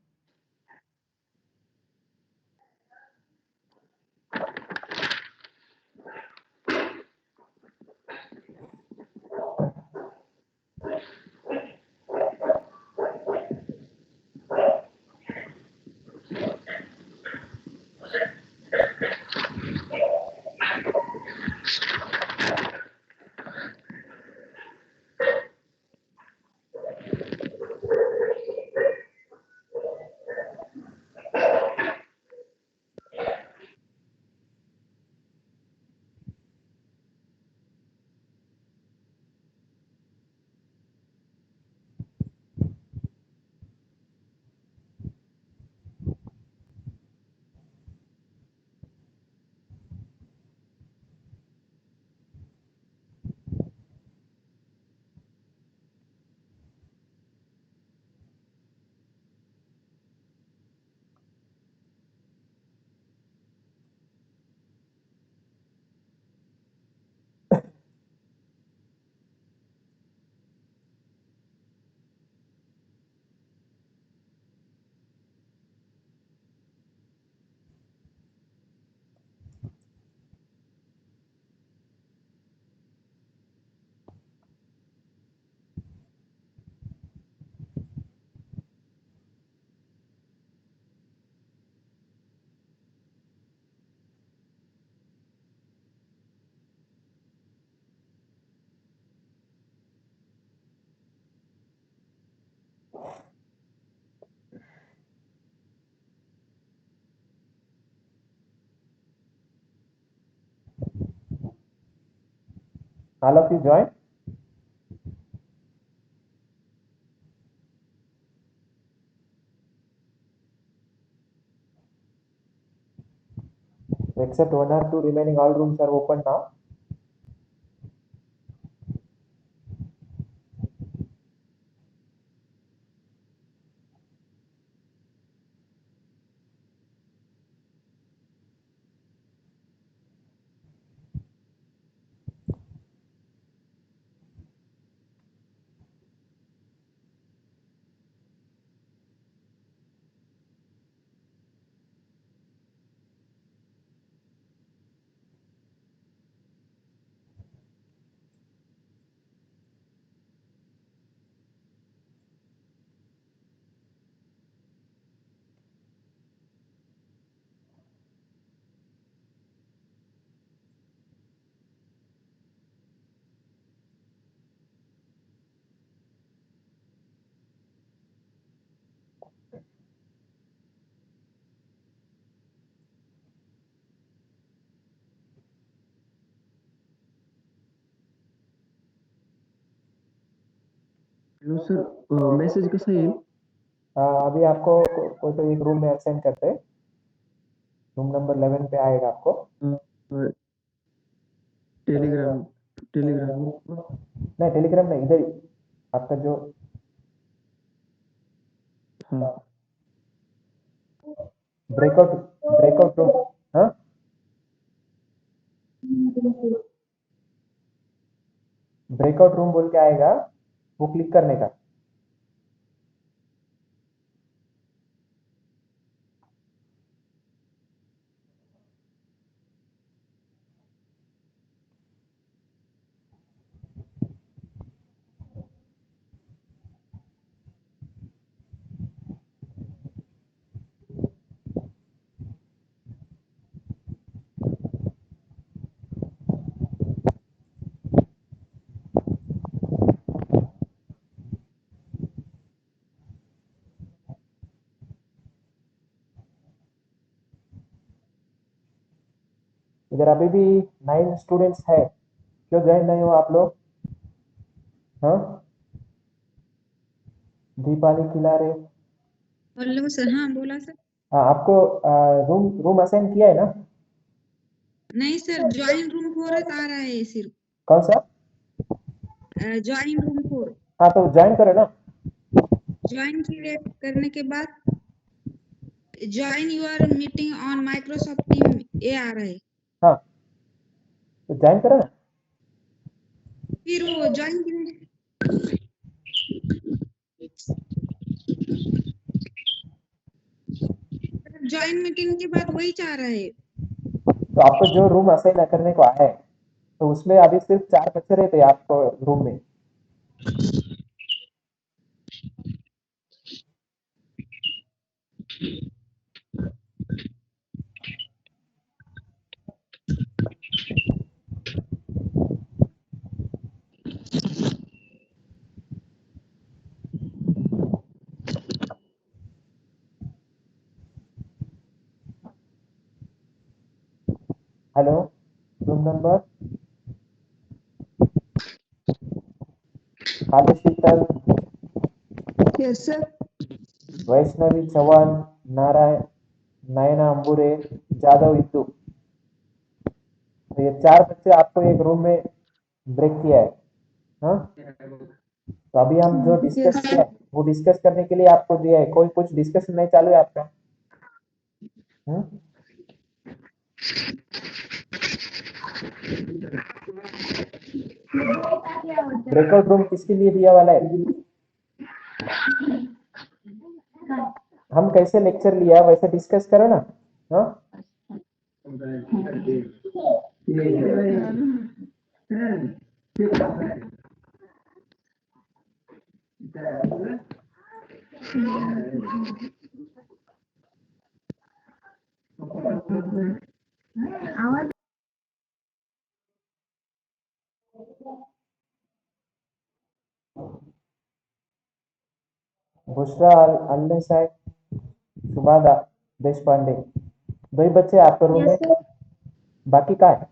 S1: All of you join. Except one or two remaining, all rooms are open now.
S6: Hello sir, message कसा येईल?
S1: अभी आपको कोई तो एक room में assign करते हैं, रूम नंबर 11 पे आएगा आपको।
S6: टेलीग्राम टेलीग्राम
S1: नहीं, टेलीग्राम नहीं, इधर ही आपका जो
S6: हाँ
S1: ब्रेकआउट रूम, हाँ, ब्रेकआउट रूम बोल के आएगा, वो क्लिक करने का। इधर अभी भी 9 स्टूडेंट्स है, क्यों ज्वाइन नहीं हो आप लोग? हाँ, दीपाली खिला रहे।
S2: हेलो सर, हाँ बोला सर।
S1: हाँ, आपको रूम असाइन किया है ना?
S2: नहीं सर, ज्वाइन रूम 4 आ रहा है सिर्फ।
S1: कौन सा?
S2: ज्वाइन रूम 4
S1: हाँ, तो ज्वाइन करो ना।
S2: ज्वाइन करने के बाद join your meeting on Microsoft team ये आ रहा है।
S1: हाँ, तो ज्वाइन करो ना।
S2: फिर वो ज्वाइन मीटिंग के बाद वही चाह रहा है।
S1: तो आपको जो रूम असाइन करने को आया है, तो उसमें अभी सिर्फ 4 बच्चे रहते हैं आपको रूम में। हेलो, रूम नंबर, खाली शीतल,
S7: यस सर।
S1: वैष्णवी चौहान, नारायण, नयना अंबुरे, जादव इतू। तो ये 4 बच्चे आपको एक रूम में ब्रेक किया है। हाँ, तो अभी हम जो डिस्कस किया है, वो डिस्कस करने के लिए आपको दिया है। कोई कुछ डिस्कशन नहीं चालू है आपका? ब्रेकआउट रूम किसके लिए दिया वाला है? हम कैसे लेक्चर लिया वैसे डिस्कस करो ना। हाँ, बुशरा अल्ले साहब, सुबादा देशपांडे, दो ही बच्चे आपके रूम में, बाकी का है?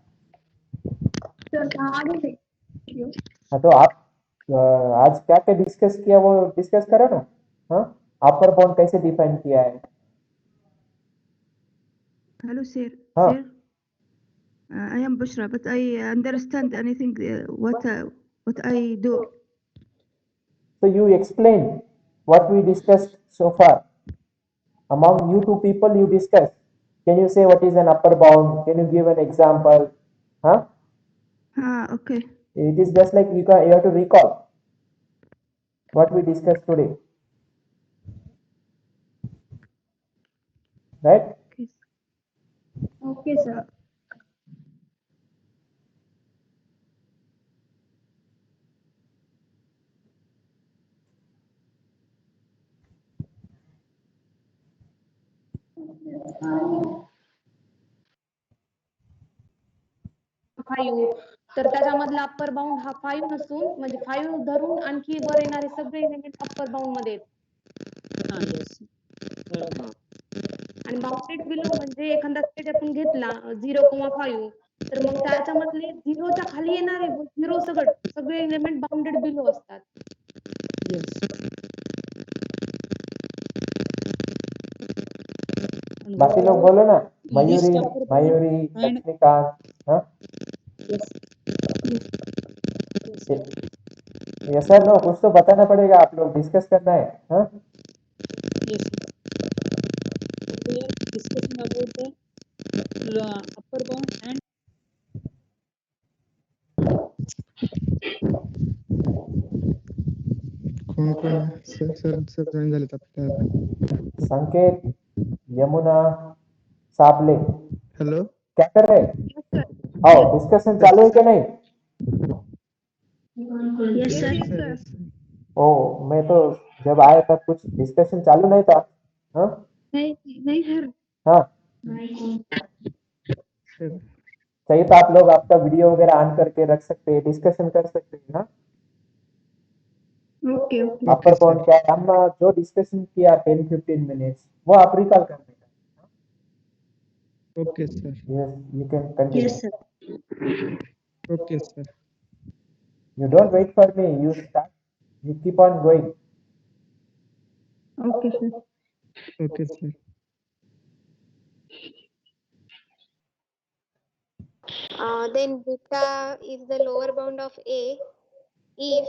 S1: हाँ तो आप आज क्या क्या डिस्कस किया वो डिस्कस करो ना। हाँ, अपर बाउंड कैसे डिफाइन किया है।
S7: Hello, sir.
S1: हाँ,
S7: Sir, I am Bushra, but I understand anything what I do.
S1: so you explain what we discussed so far. Among you two people you discussed. Can you say what is an upper bound? Can you give an example? Huh?
S7: Okay.
S1: It is just like you have to recall what we discussed today. Right?
S7: Okay.
S2: Okay, sir.
S8: Five तर त्याच्यामधला upper bound हा 5 नसून म्हणजे 5 धरून आणखी वर येणारे सगळे element upper bound मध्ये आहेत. आणि बाउंडेड बिलो म्हणजे एखादा सेट आपण घेतला 0,5 तर मग त्याच्यामधले 0च्या खाली येणारे 0 सगळे एलिमेंट बाउंडेड बिलो असतात.
S1: बाकी लोग बोलो ना। Mayuri,
S5: List upper bound
S1: Mayuri,
S5: and
S1: Laxmikant. हाँ, यस सर नो, कुछ तो बताना पड़ेगा, आप लोग डिस्कस करना है। हाँ,
S5: yes, we are discussing about the upper bound and
S6: कोण कोण आहे? सर सर सर जॉईन झालेत आपल्या.
S1: संकेत, यमुना, साबले,
S6: हॅलो
S1: क्या कर रहे हैं? आओ, डिस्कशन चालू है क्या नहीं?
S2: Yes, sir.
S6: सर
S1: ओ, मैं तो जब आया तब कुछ डिस्कशन चालू नहीं था। हाँ,
S2: नहीं सर।
S1: हाँ,
S6: सर
S1: चाहिए तो आप लोग आपका वीडियो वगैरह ऑन करके रख सकते हैं, डिस्कशन कर सकते हैं। हाँ,
S2: ओके ओके।
S1: अपर बाउंड क्या है, हम जो डिस्कशन किया 10-15 मिनट्स वो आप रिकॉल कर लेना।
S6: Okay sir
S1: yes, you can continue.
S2: Yes, sir.
S6: Okay sir
S1: You don't wait for me, you start, you keep on going.
S2: Okay, sir.
S6: Okay sir
S9: Then beta is the lower bound of A if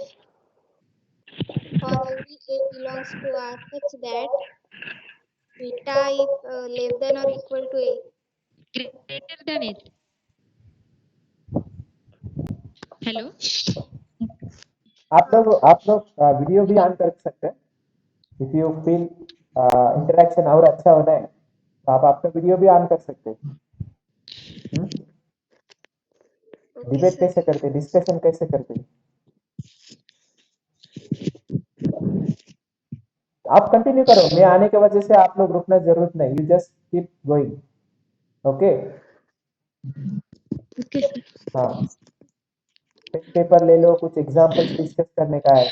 S9: for every A belongs to R such that beta is less than or equal to A.
S2: Greater than it. Hello.
S1: आप लोग video भी on कर सकते हैं। If you feel interaction और अच्छा होना है तो आप आपका वीडियो भी ऑन कर सकते हैं।
S9: Okay,
S1: debate
S9: sir.
S1: कैसे करते हैं, डिस्कशन कैसे करते हैं, आप कंटिन्यू करो। मैं आने की वजह से आप लोग रुकना जरूरत नहीं, you just keep going. Okay,
S2: Okay, sir.
S1: हाँ, पेन पेपर ले लो, कुछ एग्जांपल्स डिस्कस करने का है।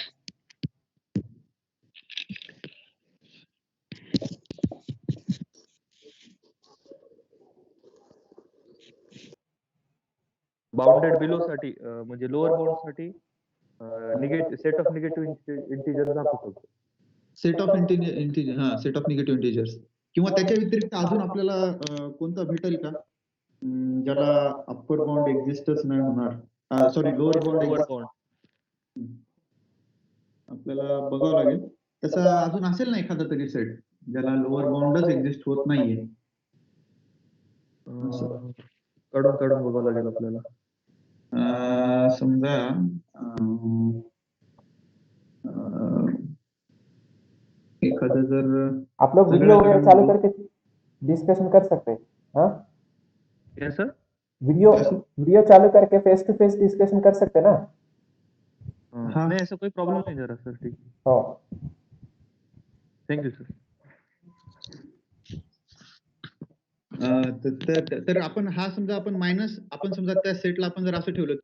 S4: बाउंडेड बिलो साठी म्हणजे लोअर बाउंड साठी negative set of negative integer दाखवतो.
S3: सेट ऑफ इंटिजर, हा सेट ऑफ निगेटिव्ह इंटिजर्स किंवा त्याच्या व्यतिरिक्त अजून आपल्याला कोणता भेटेल का ज्याला अप्पर बाउंड एक्झिस्टच नाही होणार, sorry lower
S4: lower
S3: bound
S4: bound
S3: आपल्याला बघावं लागेल. तसं अजून असेल ना एखादा तरी सेट ज्याला लोअर बाउंडच एक्झिस्ट होत नाहीये.
S4: काढून काढून बघावं लागेल आपल्याला.
S3: समजा एखादं जर
S1: आप लोग वीडियो वगैरह चालू करके डिस्कशन कर सकते हैं। हाँ,
S4: यस सर,
S1: वीडियो चालू करके फेस टू फेस डिस्कशन कर सकते हैं ना।
S3: हाँ.
S4: नहीं ऐसा कोई प्रॉब्लम नहीं जरा सर, ठीक,
S1: हो,
S4: थँक्यू सर.
S3: तर आपण हा समजा आपण मायनस आपण समजा त्या सेटला आपण जर असं ठेवलं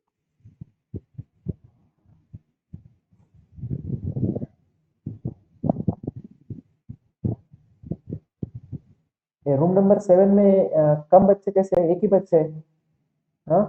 S1: रूम नंबर 7 में कम बच्चे कैसे हैं? एक ही बच्चे हैं। हाँ,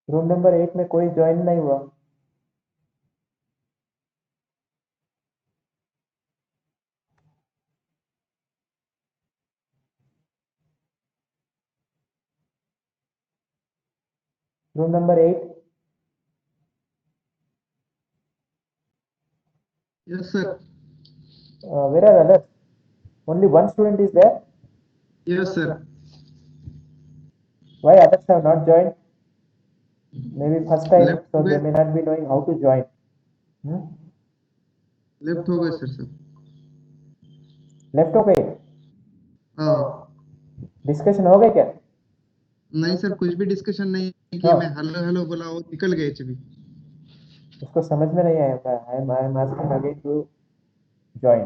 S1: रूम नंबर 8 में कोई ज्वाइन नहीं हुआ। Room number 8,
S6: Yes, sir.
S1: where are others? Only one student is there.
S6: Yes, sir.
S1: Why others have not joined? Maybe first time,
S6: Left
S1: so they
S6: way.
S1: may not be knowing how to join.
S6: Left हो गए sir.
S1: Left हो गए?
S6: हाँ.
S1: Discussion हो गए क्या?
S6: नहीं sir, कुछ भी डिस्कशन नहीं किया.
S1: हाँ।
S6: मैं हेलो हेलो बोला, वो निकल गए भी.
S1: उसको समझ में नहीं आया था। I am asking again to join.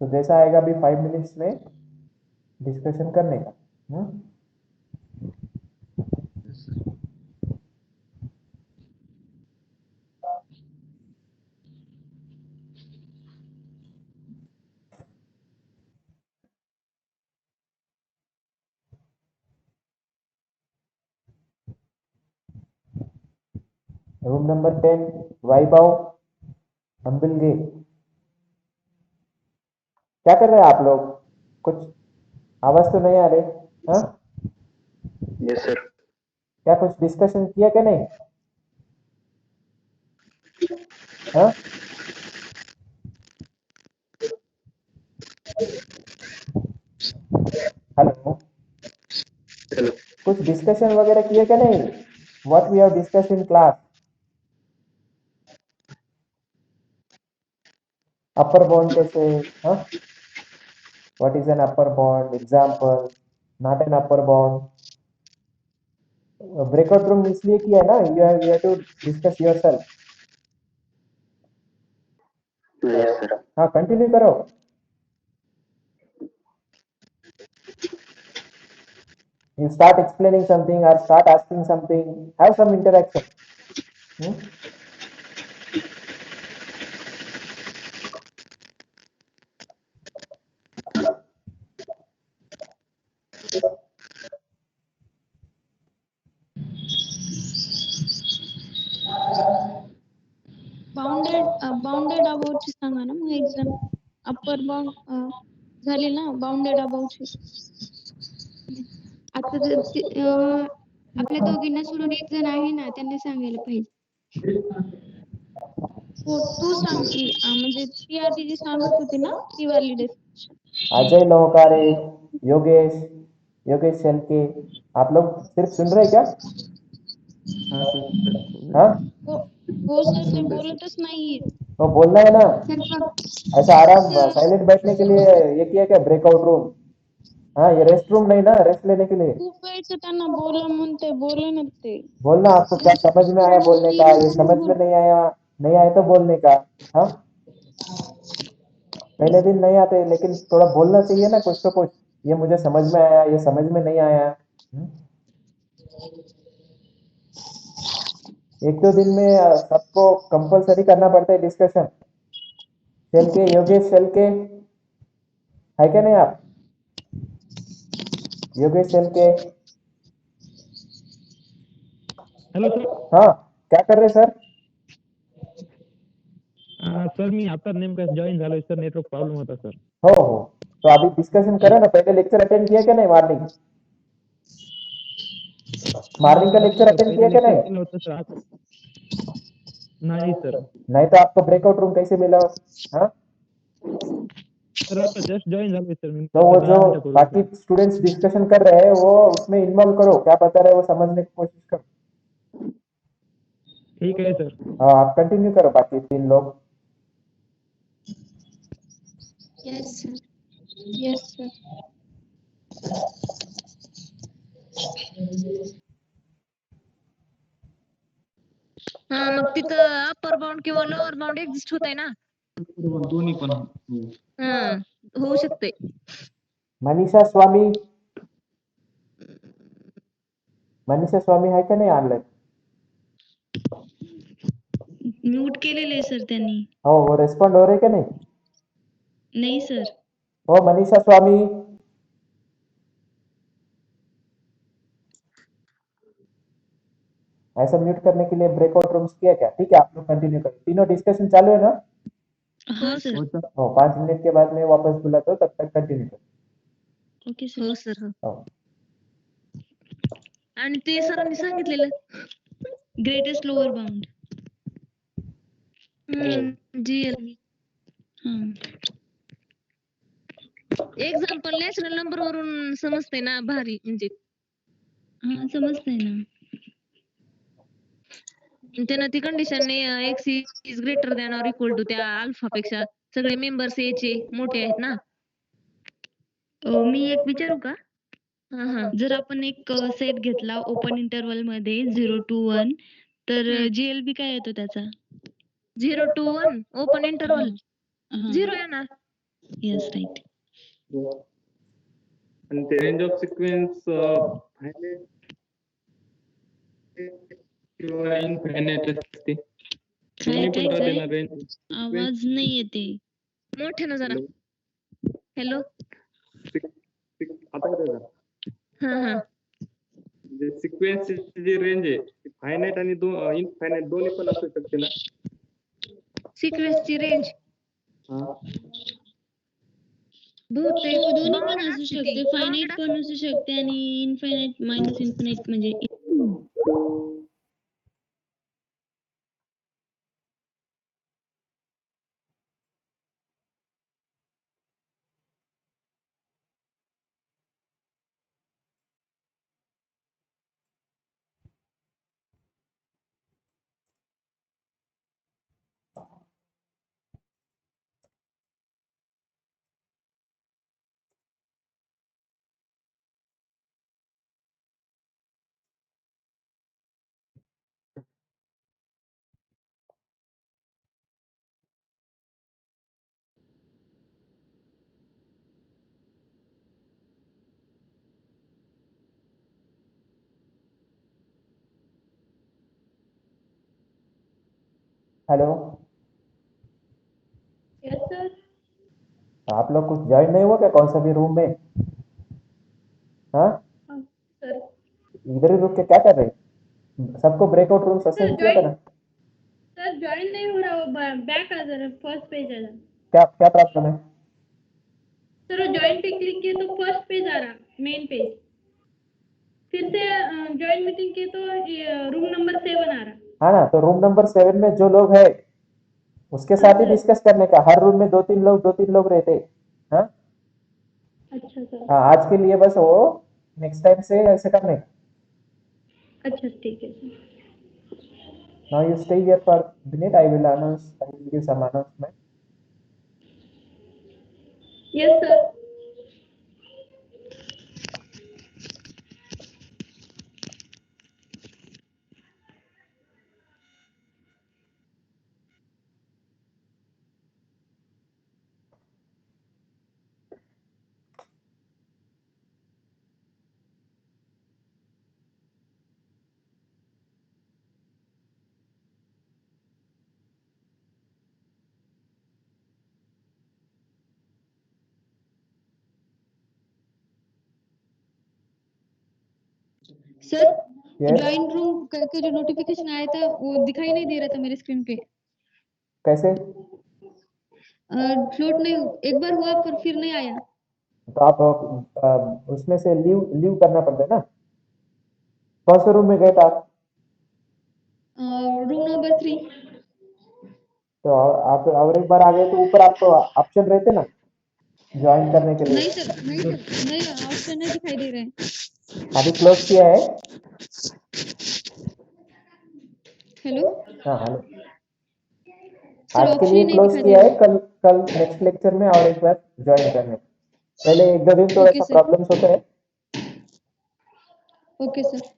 S1: तो जैसा आएगा अभी 5 मिनट्स में डिस्कशन करने का।
S6: Yes, sir.
S1: रूम नंबर 10, वैभव अंबिलगे। क्या कर रहे हैं आप लोग? कुछ आवाज तो नहीं आ रही? हाँ?
S4: Yes sir.
S1: क्या कुछ डिस्कशन किया क्या नहीं? हाँ? Hello,
S4: hello.
S1: कुछ डिस्कशन वगैरह किया क्या नहीं? What we have discussed in class? Upper bound कैसे? हाँ? What is an upper bound? Example, not an upper bound. Breakout room इसलिए किया है ना, you have to discuss yourself.
S4: Yes sir.
S1: हाँ, कंटिन्यू करो। You start explaining something or start asking something, have some interaction.
S2: Bounded अबाउटची सांगा ना मग एक्झाम. अप्पर बाउंड झाली ना, बाउंडेड अबाउटची.
S9: आता आपल्या दोघींना सोडून एक जण आहे ना, त्यांनी सांगायला पाहिजे.
S2: हो, तू सांग की म्हणजे ती आधी जी सांगत होती ना ती वाली डिस्कशन.
S1: अजय लोहकारे, योगेश शेलके, आप लोग सिर्फ सुन रहे क्या?
S4: हाँ सर।
S1: हाँ?
S2: हो सर, ते बोलतच नाही.
S1: तो बोलना है ना।
S9: सर
S1: ऐसा आराम
S9: सर
S1: साइलेंट बैठने के लिए ये किया क्या ब्रेकआउट रूम? हाँ, ये रेस्ट रूम नहीं ना, रेस्ट लेने के लिए।
S2: खूप वेळचं त्यांना बोला म्हणते, बोले ना ते.
S1: बोलना, आपको क्या समझ में आया बोलने का, ये समझ में नहीं आया, नहीं आया तो बोलने का। हाँ, पहले दिन नहीं आते लेकिन थोड़ा बोलना चाहिए ना कुछ तो कुछ। ये मुझे समझ में आया, ये समझ में नहीं आया। एक दो दिन में सबको कंपलसरी करना पड़ता है डिस्कशन। योगेश शेलके है क्या नहीं आप? योगेश शेलके।
S10: Hello sir.
S1: हाँ, क्या कर रहे सर?
S10: सर मी आता नेमकं जॉईन झालोय सर, नेटवर्क प्रॉब्लेम होता सर.
S1: हो हो, तो अभी डिस्कशन करें ना। पहले लेक्चर अटेंड किया क्या नहीं? मॉर्निंग का लेक्चर अटेंड किया क्या नहीं?
S10: केलं होतं सर आता. नाही सर.
S1: नहीं तो आपको ब्रेकआउट रूम कैसे मिला? हाँ?
S10: सर आता जस्ट जॉईन झालोय सर मी.
S1: तो वो
S10: 10
S1: जो
S10: मिनिटापूर्वी
S1: बाकी स्टूडेंट्स डिस्कशन कर रहे हैं वो उसमें इन्वॉल्व करो, क्या बता रहे हैं वो समझने की कोशिश करो।
S10: ठीक आहे सर.
S1: हाँ, आप कंटिन्यू करो बाकी 3 लोग।
S2: Yes sir. Yes sir.
S8: हा, मग तिथं अप्पर बाउंड किंवा लोअर बाउंड एक्झिस्ट होत आहे ना.
S3: दोन्ही पण.
S8: हा, होऊ शकते.
S1: मनीषा स्वामी है क्या नहीं ऑनलाइन?
S2: म्यूट केलेले सर त्यांनी.
S1: हो, वो रेस्पॉन्ड हो रहे क्या नहीं?
S2: नाही सर.
S1: हो, मनीषा स्वामी। ऐसा म्यूट करने के लिए ब्रेकआउट रूम्स किया क्या? ठीक है, आप लोग कंटिन्यू करो। तीनों डिस्कशन चालू है ना?
S7: हाँ सर.
S3: हो सर.
S1: हो, 5 मिनट के बाद मैं वापस बुलाता हूँ, तब तक कंटिन्यू करो.
S7: Okay sir.
S2: हो सर.
S1: हो.
S7: आणि ते सरांनी सांगितलेलं greatest lower bound. GL. Example natural number वरून समजते ना भारी म्हणजे. हा समजतंय ना. त्यांना ती condition x is greater than or equal to त्या अल्फा पेक्षा सगळे मेंबर्स याचे मोठे आहेत ना. मी एक विचारू का? जर आपण एक सेट घेतला ओपन इंटरवल मध्ये 0 to 1 तर GLB काय येतो त्याचा? 0 to 1 ओपन इंटरवल 0 येणार. Yes right.
S4: आणि ते रेंज ऑफ सिक्वेन्स किंवा इनफायनाइट असते.
S7: आवाज नाही येते. मोठे ना जरा. हॅलो.
S4: आता येतोय का?
S7: हा.
S4: म्हणजे सिक्वेन्सची जी रेंज आहे ती फायनाइट आणि इनफायनाइट दोन्ही पण असू शकते ना.
S7: सिक्वेन्सची रेंज
S4: हा.
S7: बहुतेक दोन्ही पण असू शकते. फायनाइट पण असू शकते आणि इनफायनाइट मायनस इन्फायनाइट म्हणजे.
S1: हेलो.
S8: Yes sir.
S1: आप लोग कुछ ज्वाइन नहीं हुआ क्या कौन सा भी रूम में? हाँ,
S8: सर.
S1: इधर ही रुक के क्या कर रहे हैं? सबको ब्रेकआउट रूम असाइन किया था ना?
S8: सर ज्वाइन नहीं हो रहा, वो बैक आ जा रहा है, फर्स्ट पेज आ रहा.
S1: क्या क्या प्रॉब्लम है?
S8: सर वो ज्वाइन पे क्लिक किए तो फर्स्ट पेज आ रहा, मेन पेज. फिर से ज्वाइन मीटिंग किए तो रूम नंबर 7 आ रहा.
S1: हाँ ना, तो रूम नंबर 7 में जो लोग है उसके साथ ही डिस्कस करने का. हर रूम में दो तीन लोग रहते. हाँ,
S8: अच्छा सर.
S1: हाँ, आज के लिए बस वो, नेक्स्ट टाइम से ऐसे करने.
S8: अच्छा ठीक है sir.
S1: Now you stay here for a minute. I will give some announcement.
S8: Yes sir.
S7: Sir
S1: Yes.
S7: Join room करके जो नोटिफिकेशन आया था वो दिखाई नहीं दे रहा था मेरे स्क्रीन पे.
S1: कैसे?
S7: फ्लोट नहीं, एक बार हुआ पर फिर नहीं आया.
S1: तो आप उसमें से लीव करना पड़ता है ना. कौन से रूम में गए थे आप?
S7: Room number 3.
S1: तो आप और एक बार आ गए तो ऊपर आपको ऑप्शन रहते ना ज्वाइन करने के लिए.
S7: नहीं सर, नहीं ऑप्शन नहीं दिखाई दे रहे हैं.
S1: अभी क्लोज किया है.
S7: हेलो
S1: हाँ, हेलो.
S7: सर,
S1: आज के
S7: ऑप्शन
S1: लिए
S7: ही नहीं
S1: क्लोज
S7: दिखाई दे
S1: किया है.
S7: रहा है.
S1: कल नेक्स्ट लेक्चर में और एक बार ज्वाइन करने. पहले एक दो दिन थोड़ा
S7: ओके
S1: सा
S7: सर.
S1: प्रॉब्लम्स होते हैं.
S7: Okay sir.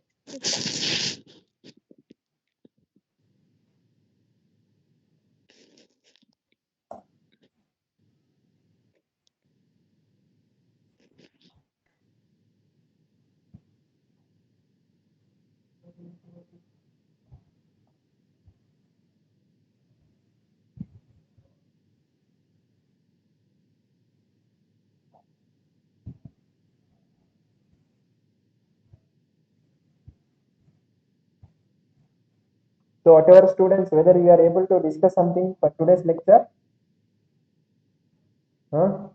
S1: So whatever students, whether you are able to discuss something for today's lecture? Huh?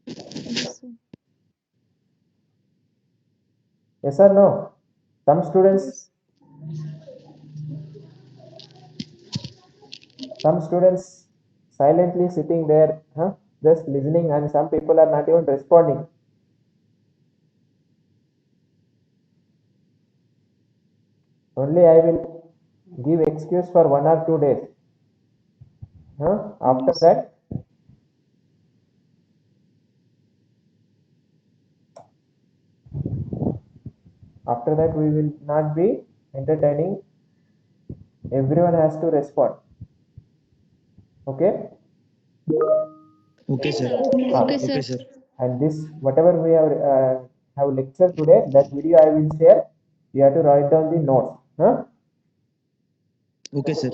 S8: Yes, sir.
S1: Yes or no? Some students, silently sitting there, huh? Just listening, and some people are not even responding. Only I will give excuse for 1 or 2 days. Huh? After that, we will not be entertaining. Everyone has to respond. Okay?
S6: Okay, sir.
S1: Ah,
S7: Okay, sir.
S6: Okay, sir.
S1: and this, whatever we have lecture today, that video I will share. You have to write down the notes. Huh?
S6: Okay, sir.